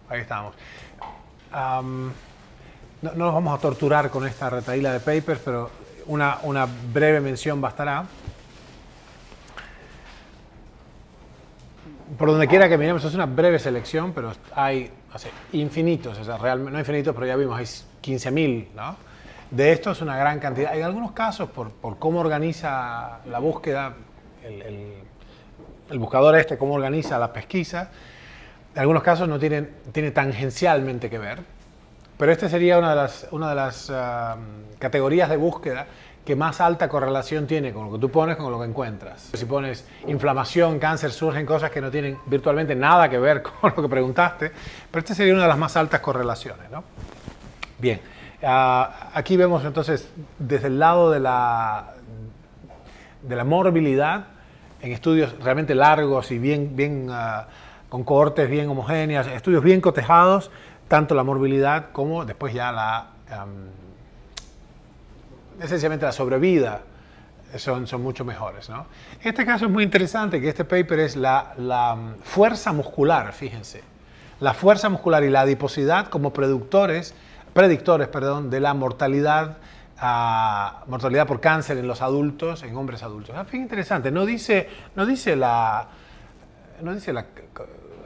ahí estamos. No nos vamos a torturar con esta retahíla de papers, pero una breve mención bastará. Por donde quiera que miremos, es una breve selección, pero hay infinitos, o sea, realmente, no infinitos, pero ya vimos, hay 15.000, ¿no? De esto es una gran cantidad. En algunos casos, por cómo organiza la búsqueda, el buscador cómo organiza la pesquisa, en algunos casos no tiene tangencialmente que ver, pero esta sería una de las categorías de búsqueda que más alta correlación tiene con lo que tú pones con lo que encuentras. Si pones inflamación, cáncer, surgen cosas que no tienen virtualmente nada que ver con lo que preguntaste, pero esta sería una de las más altas correlaciones, ¿no? Bien, aquí vemos entonces desde el lado de la morbilidad, en estudios realmente largos y con cohortes bien homogéneas, estudios bien cotejados, tanto la morbilidad como después ya esencialmente la sobrevida son mucho mejores, ¿no? En este caso es muy interesante que este paper es la fuerza muscular, fíjense. La fuerza muscular y la adiposidad como predictores, de la mortalidad por cáncer en los adultos, en hombres adultos. Es interesante, no dice la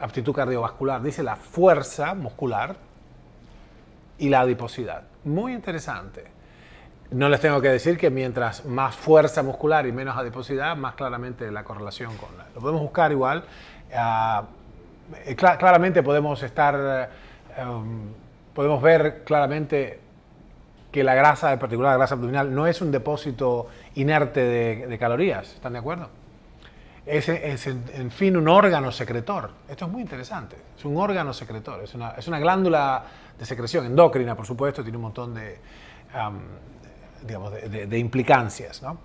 aptitud cardiovascular, dice la fuerza muscular y la adiposidad. Muy interesante. No les tengo que decir que mientras más fuerza muscular y menos adiposidad, más claramente la correlación con... Lo podemos buscar igual. Claramente podemos ver claramente que la grasa, en particular la grasa abdominal, no es un depósito inerte de calorías. ¿Están de acuerdo? Es en fin un órgano secretor. Esto es muy interesante. Es un órgano secretor. Es una glándula de secreción endocrina, por supuesto. Tiene un montón de implicancias, ¿no?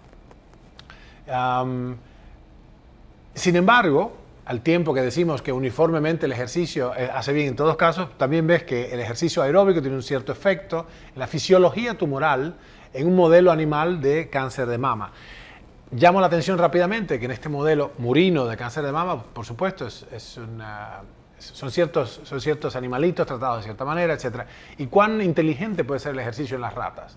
Sin embargo, al tiempo que decimos que uniformemente el ejercicio hace bien en todos casos, también ves que el ejercicio aeróbico tiene un cierto efecto en la fisiología tumoral en un modelo animal de cáncer de mama. Llamo la atención rápidamente que en este modelo murino de cáncer de mama, por supuesto, son ciertos animalitos tratados de cierta manera, etc. ¿Y cuán inteligente puede ser el ejercicio en las ratas?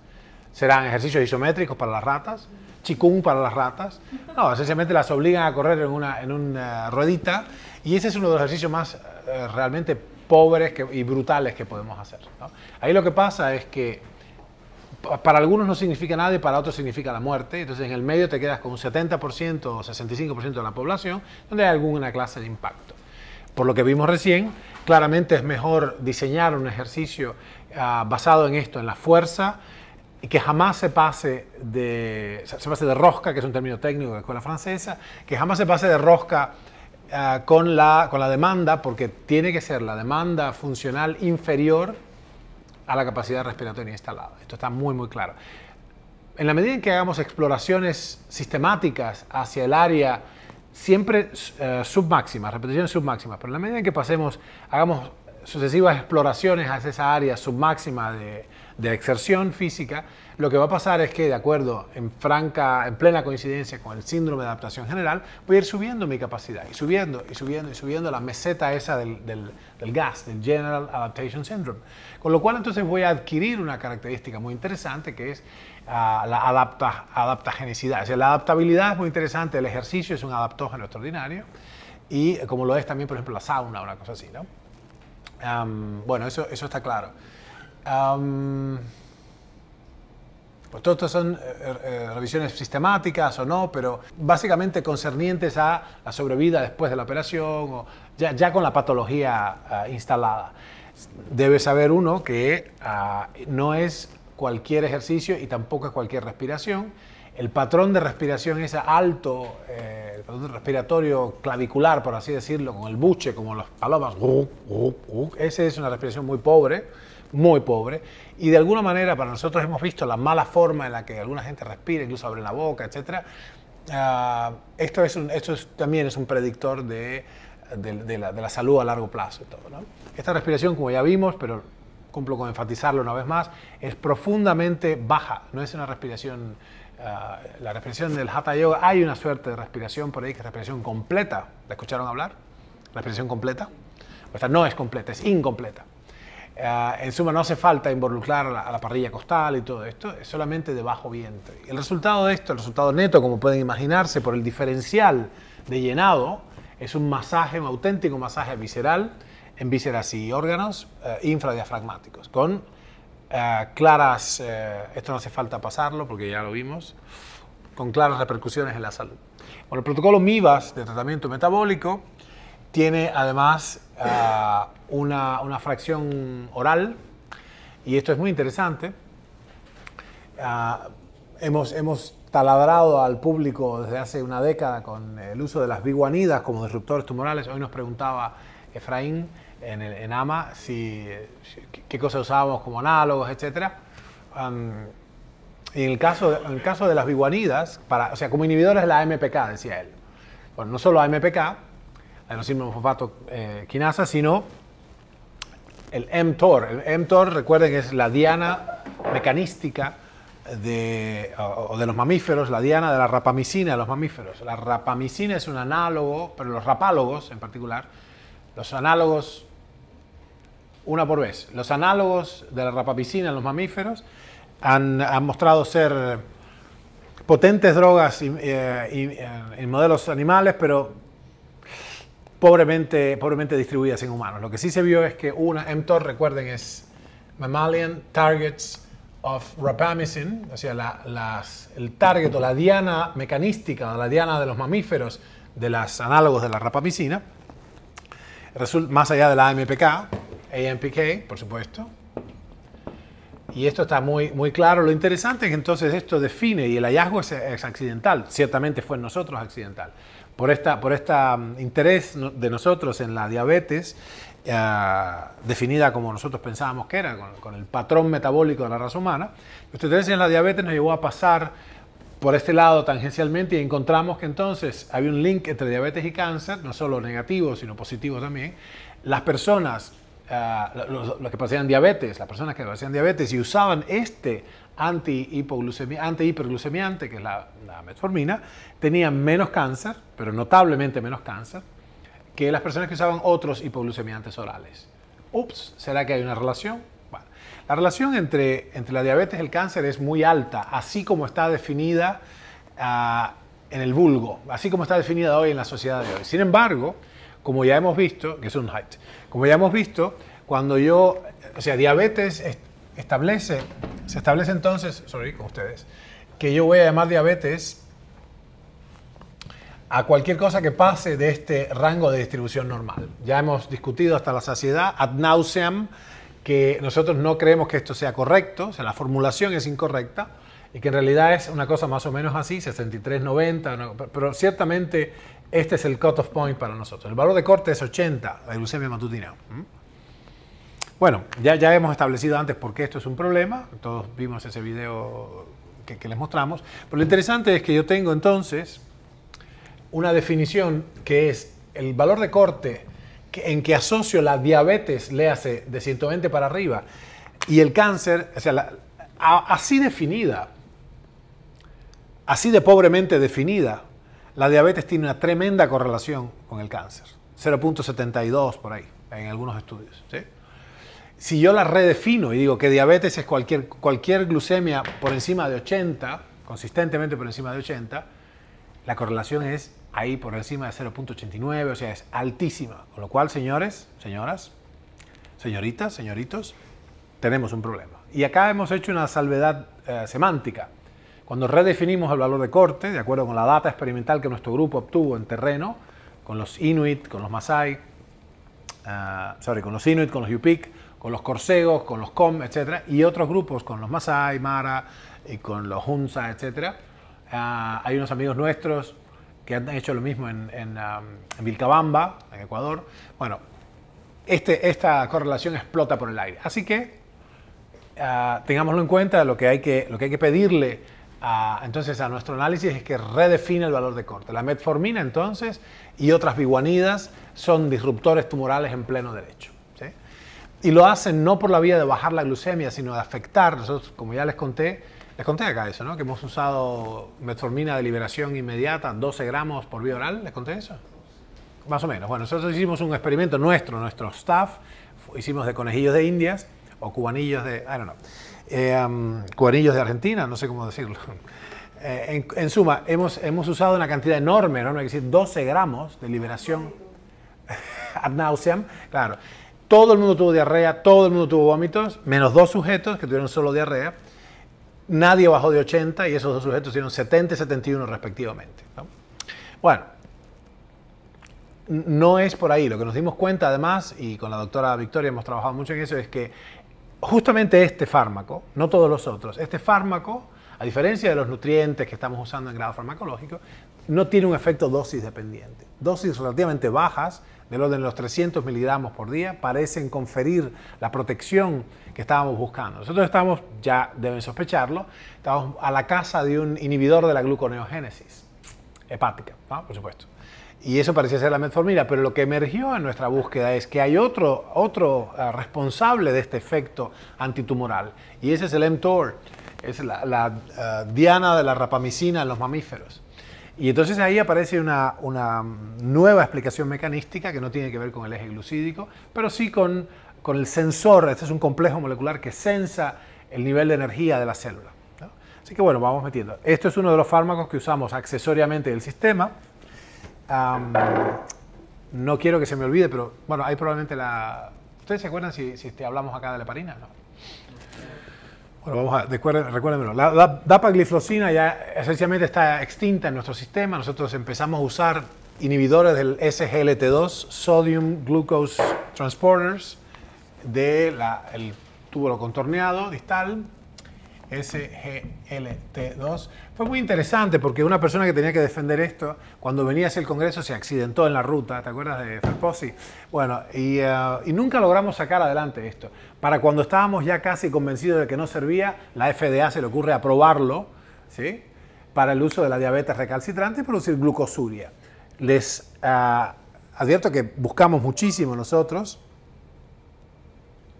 ¿Serán ejercicios isométricos para las ratas? ¿Qigong para las ratas? No, esencialmente las obligan a correr en una ruedita y ese es uno de los ejercicios más realmente pobres y brutales que podemos hacer, ¿no? Ahí lo que pasa es que para algunos no significa nada y para otros significa la muerte. Entonces en el medio te quedas con un 70% o 65% de la población donde hay alguna clase de impacto. Por lo que vimos recién, claramente es mejor diseñar un ejercicio basado en esto, en la fuerza, y que jamás se pase de rosca, que es un término técnico de la escuela francesa, que jamás se pase de rosca con la demanda, porque tiene que ser la demanda funcional inferior a la capacidad respiratoria instalada. Esto está muy, muy claro. En la medida en que hagamos exploraciones sistemáticas hacia el área, siempre submáximas, repeticiones submáximas, pero en la medida en que hagamos sucesivas exploraciones hacia esa área submáxima de exerción física, lo que va a pasar es que, de acuerdo, en plena coincidencia con el síndrome de adaptación general, voy a ir subiendo mi capacidad, y subiendo la meseta esa del GAS, del General Adaptation Syndrome. Con lo cual, entonces, voy a adquirir una característica muy interesante, que es la adaptogenicidad. O sea, la adaptabilidad es muy interesante, el ejercicio es un adaptógeno extraordinario, y como lo es también, por ejemplo, la sauna, una cosa así, ¿no? Bueno, eso está claro. Pues todo esto son revisiones sistemáticas o no, pero básicamente concernientes a la sobrevida después de la operación o ya con la patología instalada. Debe saber uno que no es cualquier ejercicio y tampoco es cualquier respiración. El patrón de respiración es alto, el patrón respiratorio clavicular, por así decirlo, con el buche, como las palomas, esa es una respiración muy pobre, y de alguna manera para nosotros hemos visto la mala forma en la que alguna gente respira, incluso abre la boca, etc. Esto también es un predictor de la salud a largo plazo. Todo, ¿no? Esta respiración, como ya vimos, pero cumplo con enfatizarlo una vez más, es profundamente baja, no es una respiración... la respiración del Hatha Yoga, hay una suerte de respiración por ahí que es respiración completa. ¿La escucharon hablar? ¿Respiración completa? O sea, no es completa, es incompleta. En suma, no hace falta involucrar a la parrilla costal y todo esto, es solamente de bajo vientre. El resultado de esto, el resultado neto, como pueden imaginarse, por el diferencial de llenado, es un masaje, un auténtico masaje visceral en vísceras y órganos infradiafragmáticos, con claras, esto no hace falta pasarlo porque ya lo vimos, con claras repercusiones en la salud. Bueno, el protocolo MIVAS de tratamiento metabólico tiene además una fracción oral, y esto es muy interesante. Hemos taladrado al público desde hace una década con el uso de las biguanidas como disruptores tumorales. Hoy nos preguntaba Efraín en AMA qué cosas usábamos como análogos, etc. Y en el caso de las biguanidas, o sea, como inhibidores de la AMPK, decía él. Bueno, no solo AMPK, adenosín fosfato quinasa, sino el mTOR. El mTOR, recuerden que es la diana mecanística de los mamíferos, la diana de la rapamicina de los mamíferos. La rapamicina es un análogo, pero los rapálogos en particular, los análogos, una por vez, los análogos de la rapamicina en los mamíferos han mostrado ser potentes drogas en modelos animales, pero pobremente distribuidas en humanos. Lo que sí se vio es que una mTOR, recuerden, es Mammalian Targets of Rapamycin, o sea, el target o la diana mecanística, la diana de los mamíferos de los análogos de la rapamicina, más allá de la AMPK, por supuesto. Y esto está muy claro. Lo interesante es que entonces esto define, y el hallazgo es accidental, ciertamente fue en nosotros accidental, por este interés de nosotros en la diabetes, definida como nosotros pensábamos que era, con el patrón metabólico de la raza humana. Nuestro interés en la diabetes nos llevó a pasar por este lado tangencialmente, y encontramos que entonces había un link entre diabetes y cáncer, no solo negativo, sino positivo también. Las personas, los que padecían diabetes, las personas que padecían diabetes y usaban este antihiperglucemiante, que es la metformina, tenían menos cáncer, pero notablemente menos cáncer, que las personas que usaban otros hipoglucemiantes orales. Ups, ¿será que hay una relación? Bueno, la relación entre la diabetes y el cáncer es muy alta, así como está definida en el vulgo, así como está definida hoy en la sociedad de hoy. Sin embargo, como ya hemos visto, que es un height, como ya hemos visto, cuando diabetes se establece entonces, con ustedes, que yo voy a llamar diabetes a cualquier cosa que pase de este rango de distribución normal. Ya hemos discutido hasta la saciedad, ad nauseam, que nosotros no creemos que esto sea correcto, o sea, la formulación es incorrecta, y que en realidad es una cosa más o menos así, 63, 90, pero ciertamente este es el cutoff point para nosotros. El valor de corte es 80, la glucemia matutina. Bueno, ya hemos establecido antes por qué esto es un problema, todos vimos ese video que les mostramos, pero lo interesante es que yo tengo entonces una definición que es el valor de corte en que asocio la diabetes, léase, de 120 para arriba, y el cáncer, o sea, así definida, así de pobremente definida, la diabetes tiene una tremenda correlación con el cáncer, 0.72 por ahí, en algunos estudios, ¿sí? Si yo la redefino y digo que diabetes es cualquier glucemia por encima de 80, consistentemente por encima de 80, la correlación es ahí por encima de 0.89, o sea, es altísima. Con lo cual, señores, señoras, señoritas, señoritos, tenemos un problema. Y acá hemos hecho una salvedad semántica. Cuando redefinimos el valor de corte, de acuerdo con la data experimental que nuestro grupo obtuvo en terreno, con los Inuit, con los Masái, con los Inuit, con los Yupik, con los Corsegos, con los Com, etc., y otros grupos, con los Masái, Mara, y con los Hunza, etc. Hay unos amigos nuestros que han hecho lo mismo en Vilcabamba, en Ecuador. Bueno, esta correlación explota por el aire. Así que tengámoslo en cuenta. Lo que hay que pedirle entonces a nuestro análisis es que redefine el valor de corte. La metformina entonces y otras biguanidas son disruptores tumorales en pleno derecho, ¿sí? Y lo hacen no por la vía de bajar la glucemia, sino de afectar. Nosotros, como ya les conté acá eso, ¿no? Que hemos usado metformina de liberación inmediata, 12 gramos por vía oral. ¿Les conté eso? Más o menos. Bueno, nosotros hicimos un experimento nuestro staff, hicimos de conejillos de Indias o cubanillos de, I don't know, cubanillos de Argentina, no sé cómo decirlo. En suma, hemos usado una cantidad enorme, ¿no? Hay que decir 12 gramos de liberación ad nauseam, claro. Todo el mundo tuvo diarrea, todo el mundo tuvo vómitos, menos 2 sujetos que tuvieron solo diarrea. Nadie bajó de 80 y esos 2 sujetos tuvieron 70 y 71 respectivamente, ¿no? Bueno, no es por ahí. Lo que nos dimos cuenta además, y con la doctora Victoria hemos trabajado mucho en eso, es que justamente este fármaco, no todos los otros, este fármaco, a diferencia de los nutrientes que estamos usando en grado farmacológico, no tiene un efecto dosis dependiente. Dosis relativamente bajas, del orden de los 300 miligramos por día, parecen conferir la protección que estábamos buscando. Nosotros estamos, ya deben sospecharlo, estamos a la caza de un inhibidor de la gluconeogénesis hepática, ¿no? Por supuesto. Y eso parecía ser la metformina, pero lo que emergió en nuestra búsqueda es que hay otro responsable de este efecto antitumoral, y ese es el mTOR, es la diana de la rapamicina en los mamíferos. Y entonces ahí aparece una nueva explicación mecanística que no tiene que ver con el eje glucídico, pero sí con el sensor. Este es un complejo molecular que sensa el nivel de energía de la célula, ¿no? Así que bueno, vamos metiendo. Esto es uno de los fármacos que usamos accesoriamente del sistema. No quiero que se me olvide, pero bueno, hay probablemente la... ¿Ustedes se acuerdan si hablamos acá de la heparina? No. Bueno, vamos a, recuérdenmelo. La dapagliflozina ya esencialmente está extinta en nuestro sistema. Nosotros empezamos a usar inhibidores del SGLT2, Sodium Glucose Transporters, del túbulo contorneado distal, SGLT2. Fue muy interesante porque una persona que tenía que defender esto, cuando venía hacia el Congreso se accidentó en la ruta, ¿te acuerdas de Ferposi? Bueno, y nunca logramos sacar adelante esto. Para cuando estábamos ya casi convencidos de que no servía, la FDA se le ocurre aprobarlo, ¿sí?, para el uso de la diabetes recalcitrante y producir glucosuria. Les advierto que buscamos muchísimo nosotros.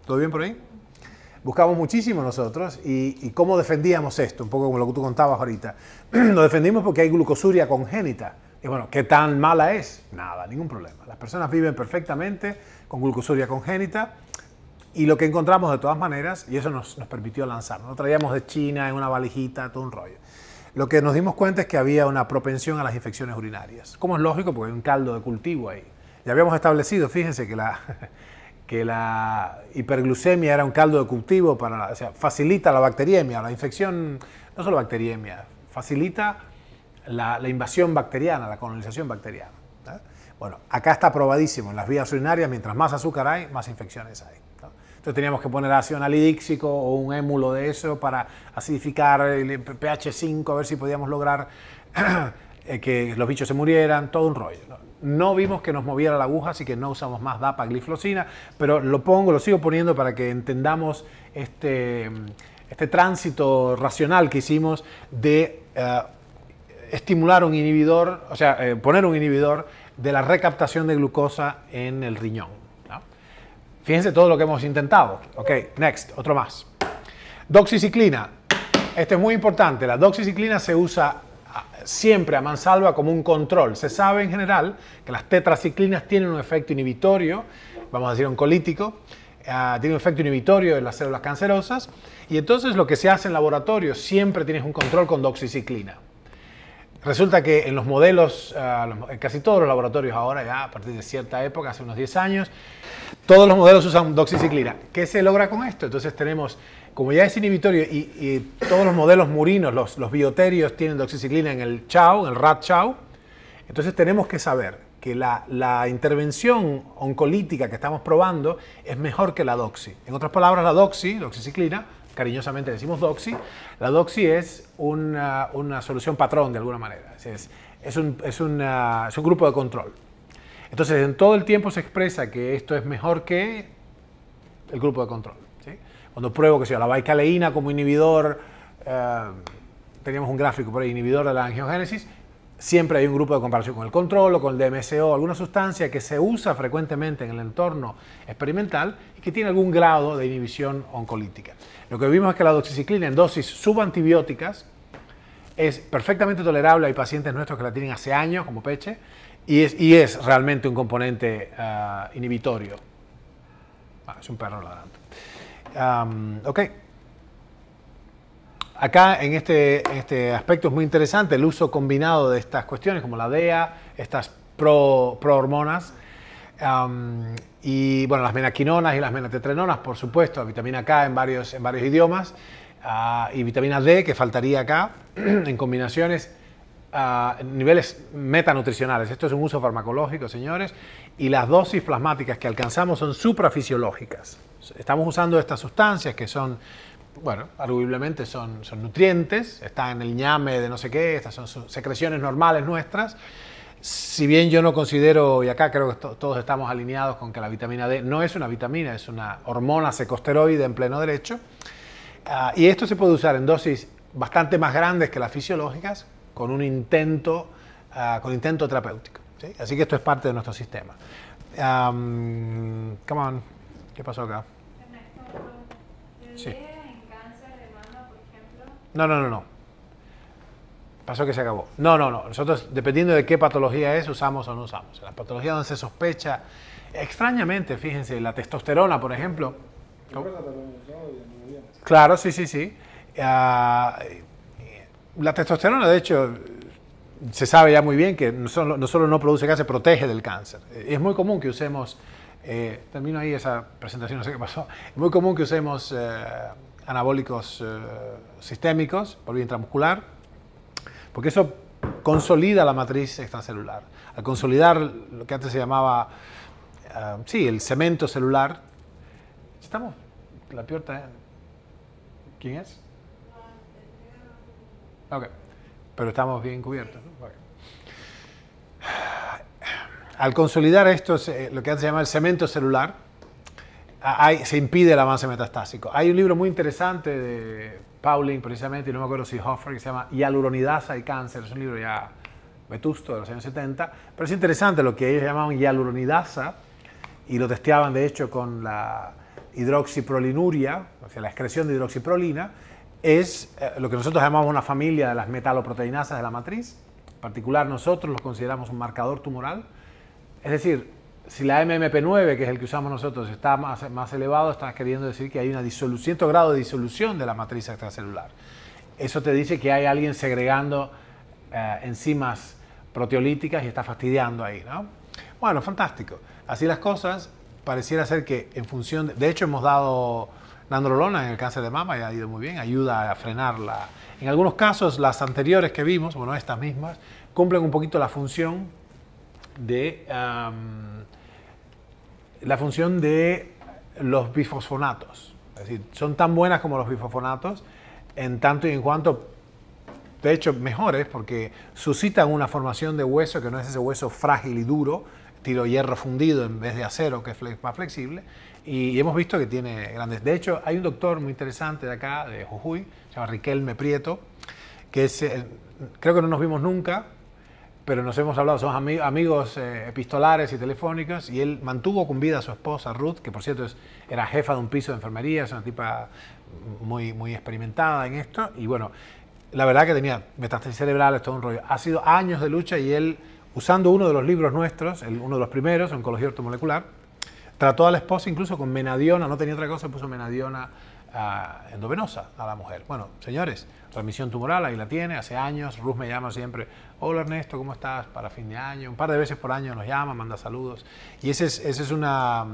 ¿Todo bien por ahí? Buscamos muchísimo nosotros y cómo defendíamos esto, un poco como lo que tú contabas ahorita. Lo defendimos porque hay glucosuria congénita. Y bueno, ¿qué tan mala es? Nada, ningún problema. Las personas viven perfectamente con glucosuria congénita y lo que encontramos de todas maneras, y eso nos permitió lanzarnos. Lo traíamos de China en una valijita, todo un rollo. Lo que nos dimos cuenta es que había una propensión a las infecciones urinarias. Como es lógico, porque hay un caldo de cultivo ahí. Ya habíamos establecido, fíjense, que la hiperglucemia era un caldo de cultivo o sea, facilita la bacteriemia, la infección, no solo bacteriemia, facilita la invasión bacteriana, la colonización bacteriana, ¿eh? Bueno, acá está probadísimo, en las vías urinarias, mientras más azúcar hay, más infecciones hay, ¿no? Entonces teníamos que poner ácido anhidríxico o un émulo de eso para acidificar el pH 5, a ver si podíamos lograr que los bichos se murieran, todo un rollo, ¿no? No vimos que nos moviera la aguja, así que no usamos más dapagliflozina, pero lo sigo poniendo para que entendamos este tránsito racional que hicimos de estimular un inhibidor, o sea, poner un inhibidor de la recaptación de glucosa en el riñón, ¿no? Fíjense todo lo que hemos intentado. Ok, next, otro más. Doxiciclina. Este es muy importante. La doxiciclina se usa siempre a mansalva como un control. Se sabe en general que las tetraciclinas tienen un efecto inhibitorio, vamos a decir oncolítico, tienen un efecto inhibitorio en las células cancerosas, y entonces lo que se hace en laboratorio siempre tienes un control con doxiciclina. Resulta que en los modelos, en casi todos los laboratorios ahora, ya a partir de cierta época, hace unos 10 años, todos los modelos usan doxiciclina. ¿Qué se logra con esto? Entonces tenemos, como ya es inhibitorio y todos los modelos murinos, los bioterios tienen doxiciclina en el chow, en el rat chow, entonces tenemos que saber que la intervención oncolítica que estamos probando es mejor que la doxi. En otras palabras, la doxiciclina, cariñosamente decimos doxi, la doxi es una solución patrón de alguna manera, es un grupo de control. Entonces, en todo el tiempo se expresa que esto es mejor que el grupo de control, ¿sí? Cuando pruebo que sea la baicaleína como inhibidor, teníamos un gráfico por ahí, inhibidor de la angiogénesis, siempre hay un grupo de comparación con el control o con el DMSO, alguna sustancia que se usa frecuentemente en el entorno experimental y que tiene algún grado de inhibición oncolítica. Lo que vimos es que la doxiciclina en dosis subantibióticas es perfectamente tolerable. Hay pacientes nuestros que la tienen hace años, como Peche, y es realmente un componente inhibitorio. Es un perro ladrando. Ok. Acá en este aspecto es muy interesante el uso combinado de estas cuestiones como la DEA, estas prohormonas, y bueno, las menaquinonas y las menatetrenonas, por supuesto, vitamina K en varios idiomas, y vitamina D, que faltaría acá, en combinaciones, niveles metanutricionales. Esto es un uso farmacológico, señores, y las dosis plasmáticas que alcanzamos son suprafisiológicas. Estamos usando estas sustancias que son, bueno, arguiblemente son nutrientes, están en el ñame de no sé qué, estas son secreciones normales nuestras. Si bien yo no considero, y acá creo que todos estamos alineados con que la vitamina D no es una vitamina, es una hormona secosteroide en pleno derecho, y esto se puede usar en dosis bastante más grandes que las fisiológicas, con un intento terapéutico, ¿sí? Así que esto es parte de nuestro sistema. Come on, ¿qué pasó acá? Sí. No. Pasó que se acabó. No. Nosotros, dependiendo de qué patología es, usamos o no usamos. En la patología donde se sospecha, extrañamente, fíjense, la testosterona, por ejemplo. Claro, sí. La testosterona, de hecho, se sabe ya muy bien que no solo no produce cáncer, protege del cáncer. Es muy común que usemos, termino ahí esa presentación, no sé qué pasó, es muy común que usemos anabólicos sistémicos por vía intramuscular, porque eso consolida la matriz extracelular. Al consolidar lo que antes se llamaba, el cemento celular, ¿estamos? La piorta, ¿quién es? Ok, pero estamos bien cubiertos, ¿no? Okay. Al consolidar esto, lo que antes se llama el cemento celular, se impide el avance metastásico. Hay un libro muy interesante de Pauling, precisamente, y no me acuerdo si Hoffer, que se llama Hialuronidasa y cáncer. Es un libro ya vetusto de los años 70, pero es interesante lo que ellos llamaban hialuronidasa, y lo testeaban de hecho con la hidroxiprolinuria, o sea, la excreción de hidroxiprolina, es lo que nosotros llamamos una familia de las metaloproteinasas de la matriz. En particular, nosotros los consideramos un marcador tumoral. Es decir, si la MMP9, que es el que usamos nosotros, está más elevado, está queriendo decir que hay una cierto grado de disolución de la matriz extracelular. Eso te dice que hay alguien segregando enzimas proteolíticas y está fastidiando ahí, ¿no? Bueno, fantástico. Así las cosas, pareciera ser que en función de hecho, hemos dado nandrolona en el cáncer de mama y ha ido muy bien, ayuda a frenarla. En algunos casos, las anteriores que vimos, bueno, estas mismas, cumplen un poquito la función de los bifosfonatos. Es decir, son tan buenas como los bifosfonatos, en tanto y en cuanto, de hecho, mejores, porque suscitan una formación de hueso que no es ese hueso frágil y duro, tiro hierro fundido en vez de acero, que es más flexible, y hemos visto que tiene grandes. De hecho, hay un doctor muy interesante de acá, de Jujuy, se llama Riquelme Prieto, que es, creo que no nos vimos nunca, pero nos hemos hablado, somos amigos epistolares y telefónicos, y él mantuvo con vida a su esposa Ruth, que por cierto era jefa de un piso de enfermería, es una tipa muy experimentada en esto, y bueno, la verdad que tenía metástasis cerebrales, todo un rollo. Ha sido años de lucha, y él, usando uno de los libros nuestros, uno de los primeros, Oncología Ortomolecular, trató a la esposa incluso con menadiona, no tenía otra cosa, puso menadiona endovenosa a la mujer. Bueno, señores, remisión tumoral, ahí la tiene, hace años. Ruth me llama siempre, hola Ernesto, ¿cómo estás? Para fin de año, un par de veces por año nos llama, manda saludos. Y esa es una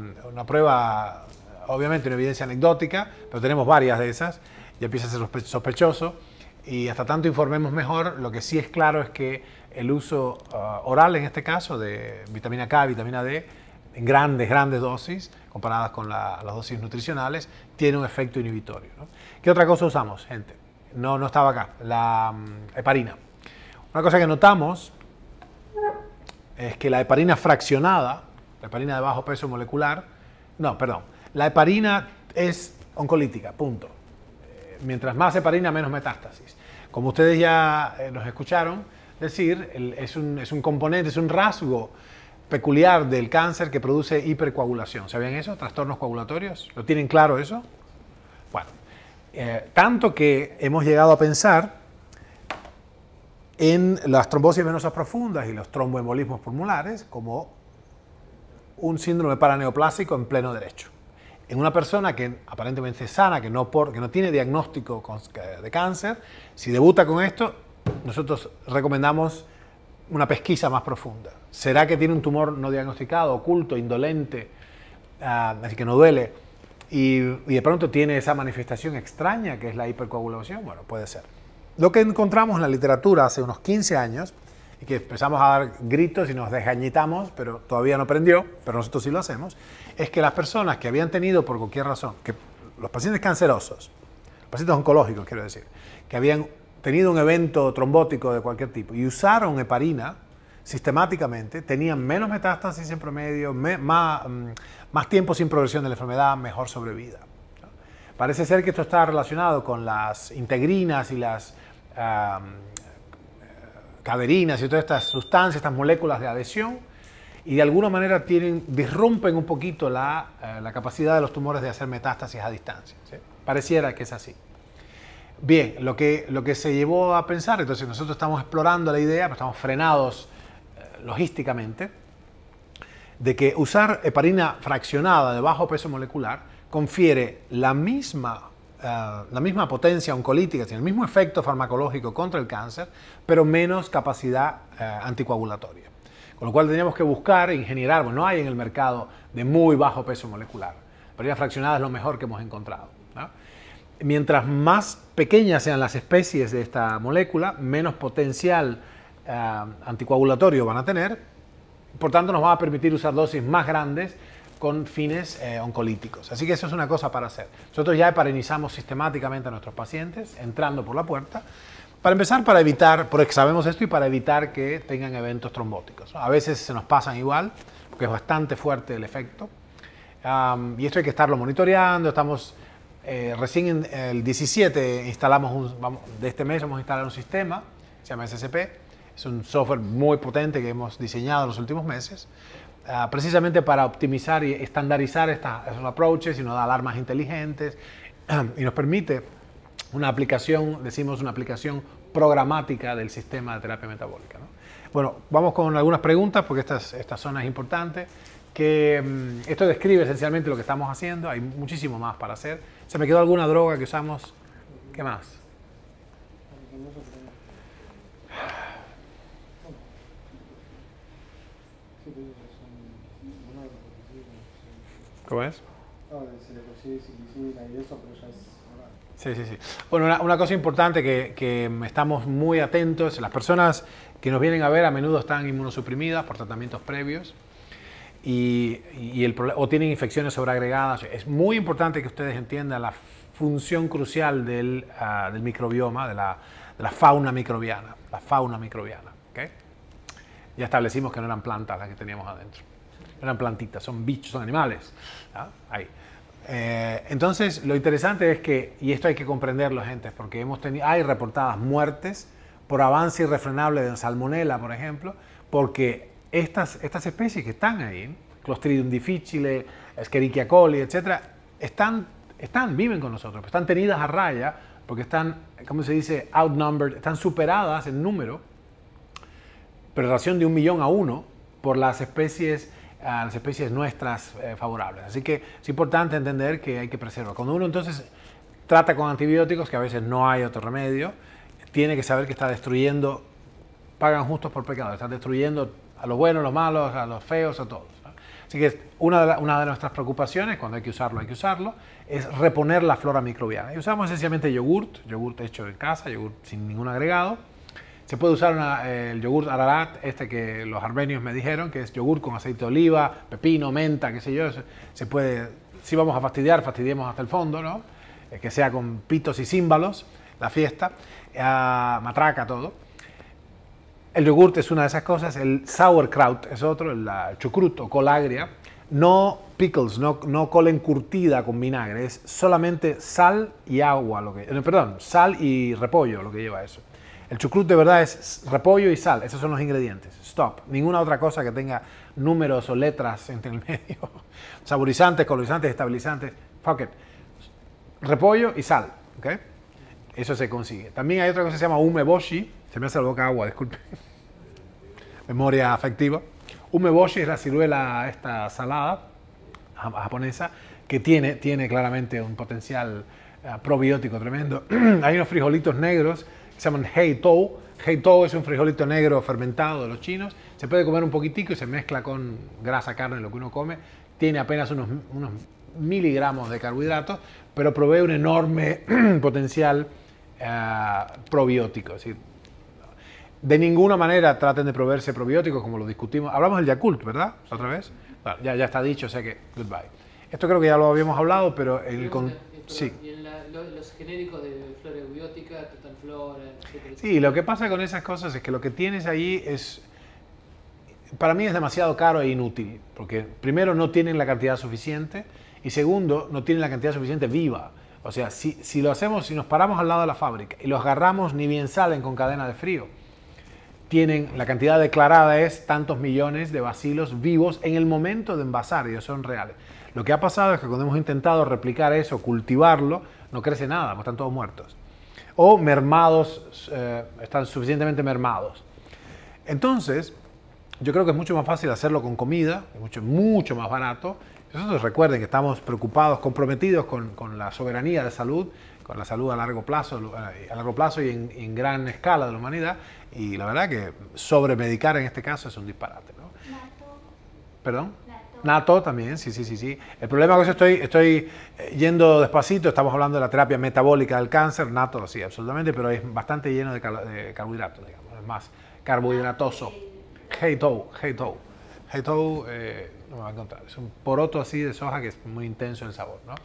prueba, obviamente una evidencia anecdótica, pero tenemos varias de esas, ya empieza a ser sospechoso, y hasta tanto informemos mejor. Lo que sí es claro es que el uso oral, en este caso, de vitamina K, vitamina D, en grandes dosis, comparadas con las dosis nutricionales, tiene un efecto inhibitorio, ¿no? ¿Qué otra cosa usamos, gente? No estaba acá, la heparina. Una cosa que notamos es que la heparina fraccionada, la heparina de bajo peso molecular, la heparina es oncolítica, punto. Mientras más heparina, menos metástasis. Como ustedes ya nos escucharon decir, es un componente, es un rasgo peculiar del cáncer que produce hipercoagulación. ¿Sabían eso? Trastornos coagulatorios. ¿Lo tienen claro eso? Bueno, tanto que hemos llegado a pensar en las trombosis venosas profundas y los tromboembolismos pulmonares como un síndrome paraneoplásico en pleno derecho. En una persona que aparentemente es sana, que no tiene diagnóstico de cáncer, si debuta con esto, nosotros recomendamos una pesquisa más profunda. ¿Será que tiene un tumor no diagnosticado, oculto, indolente, así que no duele, y de pronto tiene esa manifestación extraña que es la hipercoagulación? Bueno, puede ser. Lo que encontramos en la literatura hace unos 15 años, y que empezamos a dar gritos y nos desgañitamos, pero todavía no prendió, pero nosotros sí lo hacemos, es que las personas que habían tenido por cualquier razón, que los pacientes cancerosos, los pacientes oncológicos quiero decir, que habían tenido un evento trombótico de cualquier tipo y usaron heparina sistemáticamente, tenían menos metástasis en promedio, más tiempo sin progresión de la enfermedad, mejor sobrevida. Parece ser que esto está relacionado con las integrinas y las caderinas y todas estas sustancias, estas moléculas de adhesión, y de alguna manera disrumpen un poquito la capacidad de los tumores de hacer metástasis a distancia, ¿sí? Pareciera que es así. Bien, lo que se llevó a pensar, entonces nosotros estamos explorando la idea, pero estamos frenados logísticamente, de que usar heparina fraccionada de bajo peso molecular confiere la misma potencia oncolítica, tiene el mismo efecto farmacológico contra el cáncer, pero menos capacidad anticoagulatoria. Con lo cual teníamos que buscar, ingenierar, bueno, no hay en el mercado de muy bajo peso molecular. La heparina fraccionada es lo mejor que hemos encontrado, ¿no? Mientras más pequeñas sean las especies de esta molécula, menos potencial anticoagulatorio van a tener, por tanto nos va a permitir usar dosis más grandes con fines oncolíticos. Así que eso es una cosa para hacer. Nosotros ya heparinizamos sistemáticamente a nuestros pacientes, entrando por la puerta, para empezar, para evitar, porque sabemos esto, y para evitar que tengan eventos trombóticos, ¿no? A veces se nos pasan igual, porque es bastante fuerte el efecto, y esto hay que estarlo monitoreando. Estamos recién el 17 de este mes vamos a instalar un sistema, se llama SCP, es un software muy potente que hemos diseñado en los últimos meses, precisamente para optimizar y estandarizar esos approaches, y nos da alarmas inteligentes y nos permite una aplicación, decimos una aplicación programática del sistema de terapia metabólica, ¿no? Bueno, vamos con algunas preguntas porque esta zona es importante. Esto describe esencialmente lo que estamos haciendo, hay muchísimo más para hacer. ¿Se me quedó alguna droga que usamos? ¿Qué más? ¿Cómo es? Sí, sí, sí. Bueno, una cosa importante que estamos muy atentos, las personas que nos vienen a ver a menudo están inmunosuprimidas por tratamientos previos o tienen infecciones sobreagregadas. Es muy importante que ustedes entiendan la función crucial del microbioma, de la fauna microbiana. La fauna microbiana, ¿okay? Ya establecimos que no eran plantas las que teníamos adentro. No eran plantitas, son bichos, son animales, ¿no? Ahí. Entonces, lo interesante es que, y esto hay que comprenderlo, gente, porque hay reportadas muertes por avance irrefrenable de salmonela, por ejemplo, porque estas especies que están ahí, Clostridium difficile, Escherichia coli, etc., viven con nosotros, están tenidas a raya, porque están, ¿cómo se dice?, outnumbered, están superadas en número, pero en relación de 1 millón a 1, por las especies nuestras favorables. Así que es importante entender que hay que preservar. Cuando uno entonces trata con antibióticos, que a veces no hay otro remedio, tiene que saber que está destruyendo, pagan justos por pecado, están destruyendo a los buenos, a los malos, a los feos, a todos, ¿no? Así que una de nuestras preocupaciones, cuando hay que usarlo, es reponer la flora microbiana. Y usamos esencialmente yogurt hecho en casa, yogurt sin ningún agregado. Se puede usar el yogurt Ararat, que los armenios me dijeron, que es yogurt con aceite de oliva, pepino, menta, qué sé yo. Se puede, si vamos a fastidiemos hasta el fondo, ¿no? Que sea con pitos y címbalos, la fiesta, matraca, todo. El yogurt es una de esas cosas, el sauerkraut es otro, el chucrut o col agria. No pickles, no col encurtida con vinagre, es solamente sal y agua, sal y repollo lo que lleva eso. El chucrut de verdad es repollo y sal, esos son los ingredientes. Stop. Ninguna otra cosa que tenga números o letras entre el medio. Saborizantes, colorizantes, estabilizantes. Fuck it. Repollo y sal. ¿Okay? Eso se consigue. También hay otra cosa que se llama umeboshi, Se me hace la boca agua, disculpe. Memoria afectiva. Umeboshi es la ciruela esta salada japonesa que tiene claramente un potencial probiótico tremendo. Hay unos frijolitos negros que se llaman heitou. Heitou es un frijolito negro fermentado de los chinos. Se puede comer un poquitico y se mezcla con grasa, carne, lo que uno come. Tiene apenas unos miligramos de carbohidratos, pero provee un enorme potencial probiótico. Es decir, de ninguna manera traten de proveerse probióticos como lo discutimos. Hablamos del Yakult, ¿verdad? ¿Otra vez? Bueno, ya está dicho, o sea que goodbye. Esto creo que ya lo habíamos hablado, pero sí. Y en los genéricos de flora eubiotica, Totalflora, etcétera. Sí, lo que pasa con esas cosas es que lo que tienes ahí es, para mí es demasiado caro e inútil, porque primero no tienen la cantidad suficiente y segundo no tienen la cantidad suficiente viva. O sea, si lo hacemos, si nos paramos al lado de la fábrica y los agarramos, ni bien salen con cadena de frío. Tienen, la cantidad declarada es tantos millones de bacilos vivos en el momento de envasar, ellos son reales. Lo que ha pasado es que cuando hemos intentado replicar eso, cultivarlo, no crece nada, porque están todos muertos. O mermados, están suficientemente mermados. Entonces, yo creo que es mucho más fácil hacerlo con comida, mucho más barato. Nosotros recuerden que estamos preocupados, comprometidos con la soberanía de salud, con la salud a largo plazo y en gran escala de la humanidad. Y la verdad que sobremedicar en este caso es un disparate, ¿no? Natto. ¿Perdón? Natto también, sí. El problema es que estoy yendo despacito, estamos hablando de la terapia metabólica del cáncer, natto sí, absolutamente, pero es bastante lleno de carbohidratos, digamos, es más carbohidratoso. Heitou, no me va a encontrar, es un poroto así de soja que es muy intenso en sabor, ¿no?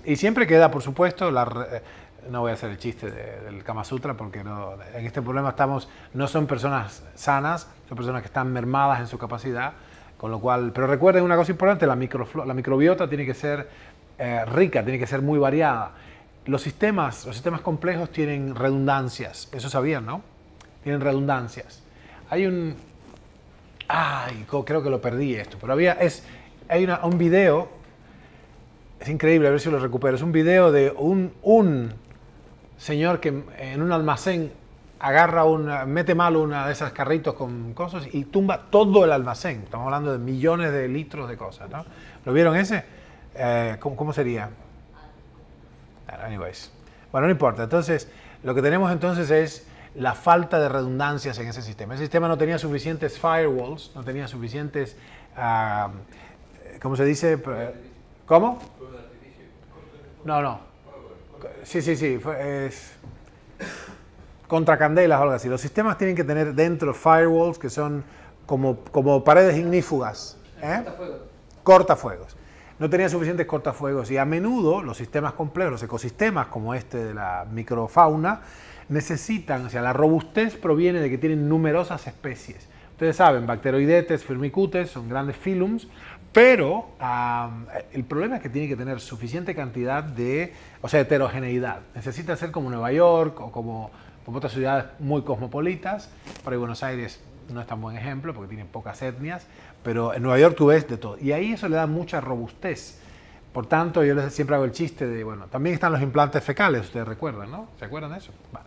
Y siempre queda, por supuesto, no voy a hacer el chiste del Kama Sutra porque en este problema no son personas sanas, son personas que están mermadas en su capacidad, con lo cual, pero recuerden una cosa importante, la microbiota tiene que ser rica, tiene que ser muy variada. Los sistemas complejos tienen redundancias, eso sabían, ¿no? Tienen redundancias. Hay creo que lo perdí esto, pero hay un video, es increíble, a ver si lo recupero, es un video de un señor que en un almacén mete mal una de esas carritos con cosas y tumba todo el almacén. Estamos hablando de millones de litros de cosas, ¿no? ¿Lo vieron ese? ¿Cómo sería? Anyways. Bueno, no importa. Entonces, lo que tenemos entonces es la falta de redundancias en ese sistema. Ese sistema no tenía suficientes firewalls, no tenía suficientes, ¿cómo se dice? ¿Cómo? No. Sí, es contracandelas o algo así. Los sistemas tienen que tener dentro firewalls que son como paredes ignífugas. Cortafuegos. No tenía suficientes cortafuegos y a menudo los sistemas complejos, los ecosistemas como este de la microfauna, necesitan, o sea, la robustez proviene de que tienen numerosas especies. Ustedes saben, Bacteroidetes, Firmicutes, son grandes phylums, pero el problema es que tiene que tener suficiente cantidad heterogeneidad. Necesita ser como Nueva York o como otras ciudades muy cosmopolitas. Por ahí Buenos Aires no es tan buen ejemplo porque tiene pocas etnias, pero en Nueva York tú ves de todo. Y ahí eso le da mucha robustez. Por tanto, yo siempre hago el chiste de, bueno, también están los implantes fecales, ustedes recuerdan, ¿no? ¿Se acuerdan de eso? Vale.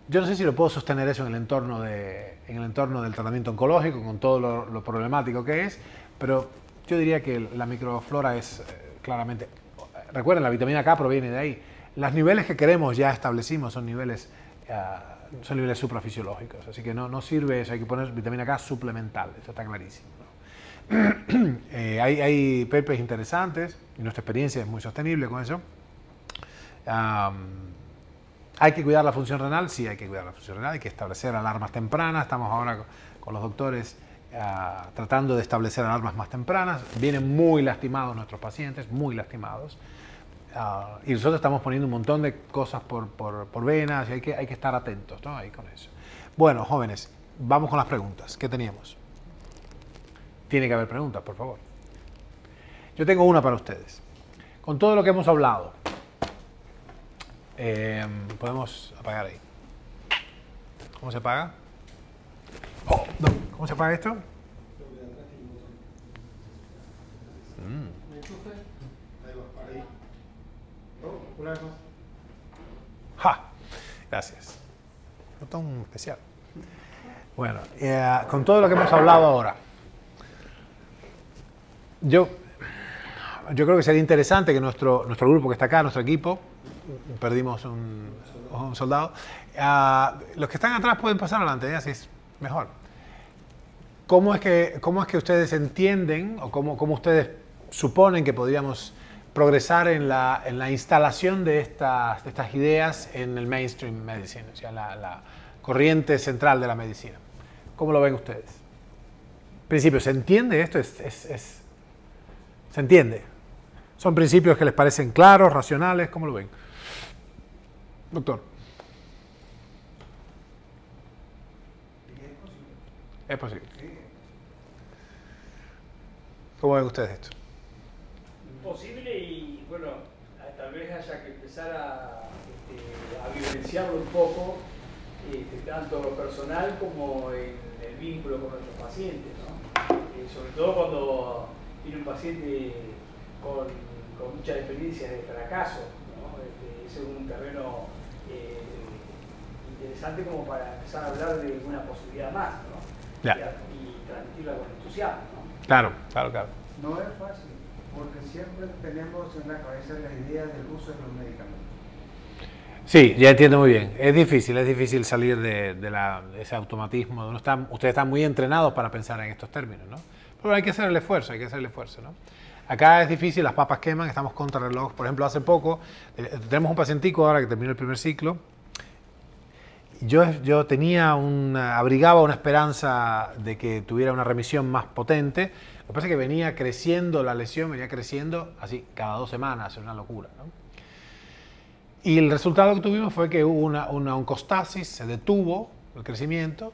Yo no sé si lo puedo sostener eso en el entorno del tratamiento oncológico, con todo lo problemático que es, pero yo diría que la microflora es claramente... Recuerden, la vitamina K proviene de ahí. Los niveles que queremos ya establecimos son niveles suprafisiológicos, así que no sirve eso, hay que poner vitamina K suplemental, eso está clarísimo, ¿no? Hay papers interesantes y nuestra experiencia es muy sostenible con eso. ¿Hay que cuidar la función renal? Sí, hay que cuidar la función renal, hay que establecer alarmas tempranas. Estamos ahora con los doctores tratando de establecer alarmas más tempranas. Vienen muy lastimados nuestros pacientes, muy lastimados. Y nosotros estamos poniendo un montón de cosas por venas y hay que estar atentos, ¿no? Ahí con eso. Bueno, jóvenes, vamos con las preguntas. ¿Qué teníamos? Tiene que haber preguntas, por favor. Yo tengo una para ustedes. Con todo lo que hemos hablado, podemos apagar ahí. ¿Cómo se apaga? Oh, no. ¿Cómo se apaga esto? ¿Me enchufe? ¡Ja! Gracias. Botón especial. Bueno, con todo lo que hemos hablado ahora, yo creo que sería interesante que nuestro grupo que está acá, nuestro equipo, perdimos un soldado, los que están atrás pueden pasar adelante, así es mejor. ¿Cómo es que ustedes entienden o cómo ustedes suponen que podríamos progresar en la instalación de estas ideas en el mainstream medicine, o sea, la corriente central de la medicina? ¿Cómo lo ven ustedes? En principio, ¿se entiende esto? ¿Se entiende? ¿Son principios que les parecen claros, racionales? ¿Cómo lo ven? Doctor. Es posible. ¿Cómo ven ustedes esto? Posible y bueno, tal vez haya que empezar a vivenciarlo un poco, tanto en lo personal como en el vínculo con nuestros pacientes, ¿no? Sobre todo cuando tiene un paciente con muchas experiencias de fracaso, ¿no? Ese es un terreno interesante como para empezar a hablar de una posibilidad más, ¿no? Ya. Y transmitirla con entusiasmo, ¿no? Claro. No es fácil, porque siempre tenemos en la cabeza la idea del uso de los medicamentos. Sí, ya entiendo muy bien. Es difícil salir de ese automatismo. Ustedes están muy entrenados para pensar en estos términos, ¿no? Pero hay que hacer el esfuerzo, ¿no? Acá es difícil, las papas queman, estamos contra reloj. Por ejemplo, hace poco, tenemos un pacientico ahora que terminó el primer ciclo. Yo abrigaba una esperanza de que tuviera una remisión más potente. Lo que pasa es que venía creciendo la lesión, así cada 2 semanas, es una locura, ¿no? Y el resultado que tuvimos fue que hubo una oncostasis, se detuvo el crecimiento.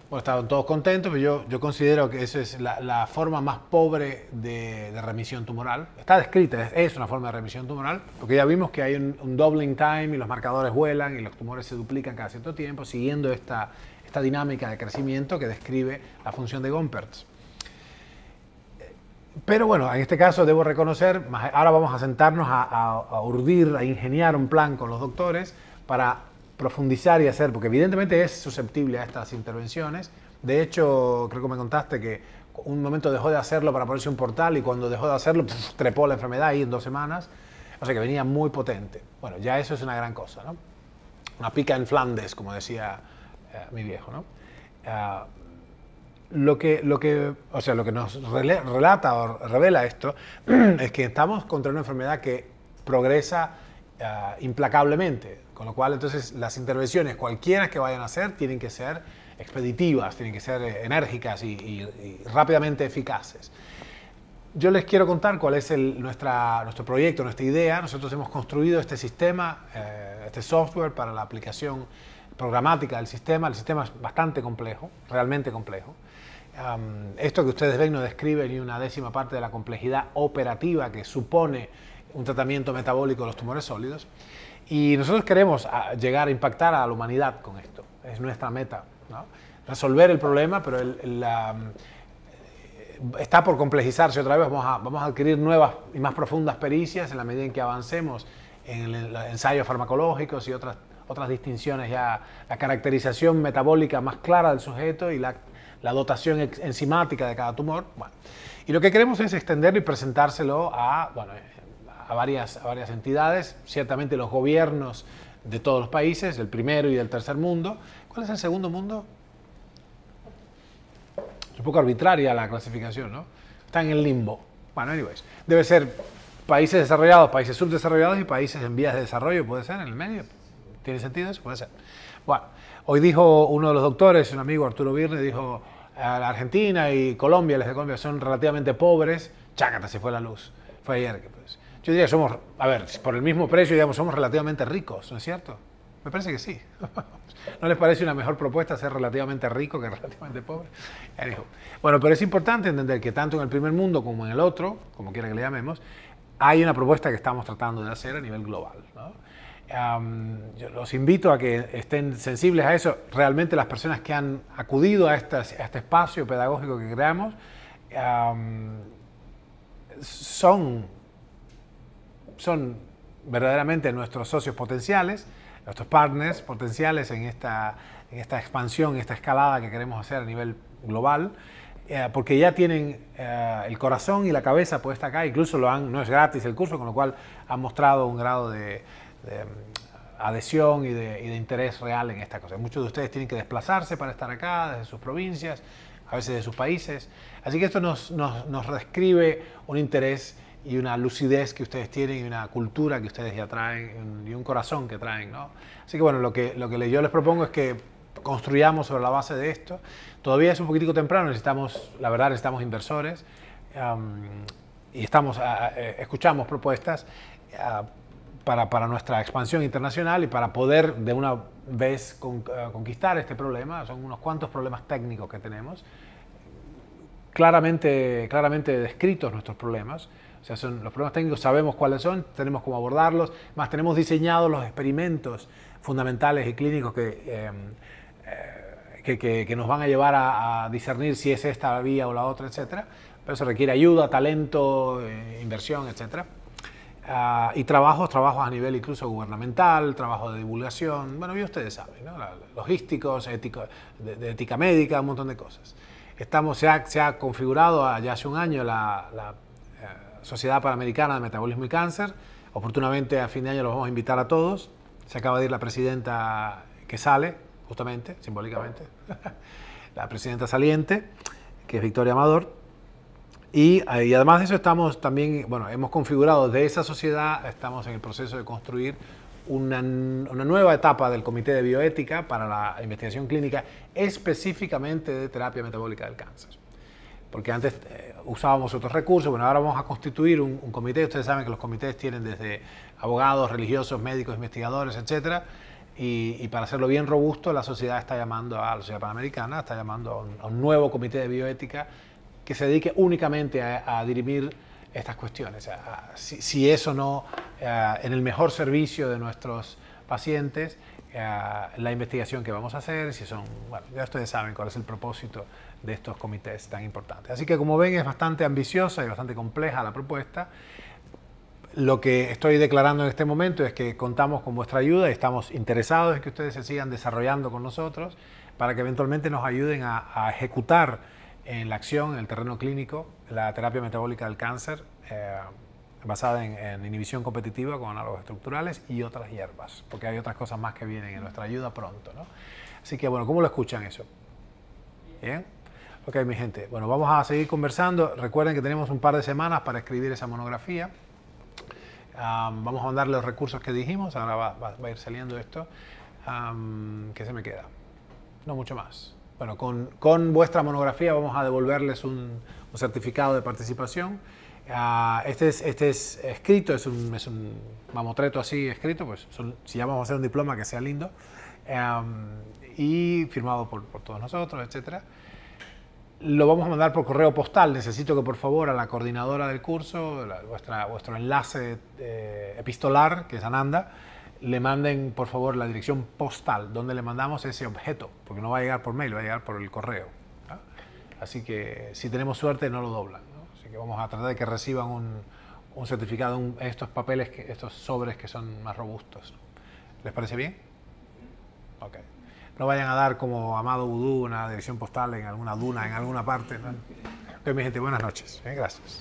Bueno, estaban todos contentos, pero yo considero que eso es la forma más pobre de remisión tumoral. Está descrita, es una forma de remisión tumoral, porque ya vimos que hay un doubling time y los marcadores vuelan y los tumores se duplican cada cierto tiempo, siguiendo esta dinámica de crecimiento que describe la función de Gompertz. Pero bueno, en este caso debo reconocer, ahora vamos a sentarnos a urdir, a ingeniar un plan con los doctores para profundizar y hacer, porque evidentemente es susceptible a estas intervenciones. De hecho, creo que me contaste que un momento dejó de hacerlo para ponerse un portal y cuando dejó de hacerlo, trepó la enfermedad ahí en 2 semanas. O sea que venía muy potente. Bueno, ya eso es una gran cosa, ¿no? Una pica en Flandes, como decía mi viejo, ¿no? Lo que nos relata o revela esto es que estamos contra una enfermedad que progresa implacablemente, con lo cual entonces las intervenciones, cualquiera que vayan a hacer, tienen que ser expeditivas, tienen que ser enérgicas y rápidamente eficaces. Yo les quiero contar cuál es nuestro proyecto, nuestra idea. Nosotros hemos construido este sistema, este software para la aplicación programática del sistema. El sistema es bastante complejo, realmente complejo. Esto que ustedes ven no describe ni una décima parte de la complejidad operativa que supone un tratamiento metabólico de los tumores sólidos. Y nosotros queremos llegar a impactar a la humanidad con esto. Es nuestra meta, ¿no? Resolver el problema, pero está por complejizarse otra vez. Vamos a adquirir nuevas y más profundas pericias en la medida en que avancemos en el ensayo farmacológicos y otras distinciones, ya la caracterización metabólica más clara del sujeto y la dotación enzimática de cada tumor. Bueno, y lo que queremos es extenderlo y presentárselo a varias entidades, ciertamente los gobiernos de todos los países, del primero y del tercer mundo. ¿Cuál es el segundo mundo? Es un poco arbitraria la clasificación, ¿no? Está en el limbo. Bueno, anyways, debe ser países desarrollados, países subdesarrollados y países en vías de desarrollo, ¿puede ser? ¿En el medio? ¿Tiene sentido eso? Puede ser. Bueno, hoy dijo uno de los doctores, un amigo, Arturo Virne, dijo a la Argentina y Colombia, las de Colombia son relativamente pobres. Chácata, se fue la luz. Fue ayer que pues. Yo diría que somos, por el mismo precio, digamos, somos relativamente ricos, ¿no es cierto? Me parece que sí. ¿No les parece una mejor propuesta ser relativamente rico que relativamente pobre? Bueno, pero es importante entender que tanto en el primer mundo como en el otro, como quiera que le llamemos, hay una propuesta que estamos tratando de hacer a nivel global, ¿no? Yo los invito a que estén sensibles a eso. Realmente las personas que han acudido a este espacio pedagógico que creamos son verdaderamente nuestros socios potenciales. nuestros partners potenciales en esta expansión, esta escalada que queremos hacer a nivel global, porque ya tienen el corazón y la cabeza puesta acá, incluso no es gratis el curso, con lo cual han mostrado un grado de adhesión y de interés real en esta cosa. Muchos de ustedes tienen que desplazarse para estar acá, desde sus provincias, a veces de sus países. Así que esto nos describe un interés y una lucidez que ustedes tienen y una cultura que ustedes ya traen y un corazón que traen, ¿no? Así que bueno, lo que yo les propongo es que construyamos sobre la base de esto. Todavía es un poquitico temprano, la verdad necesitamos inversores y escuchamos propuestas para nuestra expansión internacional y para poder de una vez conquistar este problema. Son unos cuantos problemas técnicos que tenemos, claramente descritos nuestros problemas. O sea, son los problemas técnicos, sabemos cuáles son, tenemos cómo abordarlos, más tenemos diseñados los experimentos fundamentales y clínicos que nos van a llevar a discernir si es esta la vía o la otra, etcétera. Pero eso requiere ayuda, talento, inversión, etcétera. Y trabajos a nivel incluso gubernamental, trabajo de divulgación, bueno, ya ustedes saben, ¿no? Logísticos, de ética médica, un montón de cosas. Se ha configurado ya hace un año la Sociedad Panamericana de Metabolismo y Cáncer. Oportunamente a fin de año los vamos a invitar a todos. Se acaba de ir la presidenta que sale, justamente, simbólicamente, la presidenta saliente, que es Victoria Amador. Y además de eso estamos también, bueno, hemos configurado de esa sociedad, estamos en el proceso de construir una nueva etapa del Comité de Bioética para la investigación clínica específicamente de terapia metabólica del cáncer. Porque antes usábamos otros recursos, bueno, ahora vamos a constituir un comité. Ustedes saben que los comités tienen desde abogados, religiosos, médicos, investigadores, etcétera. Y para hacerlo bien robusto, la sociedad está llamando a la Sociedad Panamericana, está llamando a un nuevo comité de bioética que se dedique únicamente a dirimir estas cuestiones. Si eso no, en el mejor servicio de nuestros pacientes, la investigación que vamos a hacer, bueno, ya ustedes saben cuál es el propósito de estos comités tan importantes. Así que como ven es bastante ambiciosa y bastante compleja la propuesta. Lo que estoy declarando en este momento es que contamos con vuestra ayuda y estamos interesados en que ustedes se sigan desarrollando con nosotros para que eventualmente nos ayuden a ejecutar en la acción, en el terreno clínico, la terapia metabólica del cáncer basada en inhibición competitiva con análogos estructurales y otras hierbas, porque hay otras cosas más que vienen en nuestra ayuda pronto, ¿no? Así que bueno, ¿cómo lo escuchan eso? ¿Bien? Ok, mi gente, bueno, vamos a seguir conversando. Recuerden que tenemos un par de semanas para escribir esa monografía. Vamos a mandarle los recursos que dijimos, ahora va a ir saliendo esto. ¿Qué se me queda? No mucho más. Bueno, con vuestra monografía vamos a devolverles un certificado de participación. Este es escrito, es un mamotreto así escrito, pues si ya vamos a hacer un diploma que sea lindo, y firmado por todos nosotros, etcétera. Lo vamos a mandar por correo postal. Necesito que por favor a la coordinadora del curso, vuestro enlace epistolar, que es Ananda, le manden por favor la dirección postal donde le mandamos ese objeto, porque no va a llegar por mail, va a llegar por el correo, ¿no? Así que si tenemos suerte no lo doblan, ¿no? Así que vamos a tratar de que reciban un certificado, estos papeles, estos sobres que son más robustos, ¿no? ¿Les parece bien? Ok. No vayan a dar como Amado Vudú una dirección postal en alguna duna, en alguna parte, ¿no? Ok, mi gente, buenas noches. Gracias.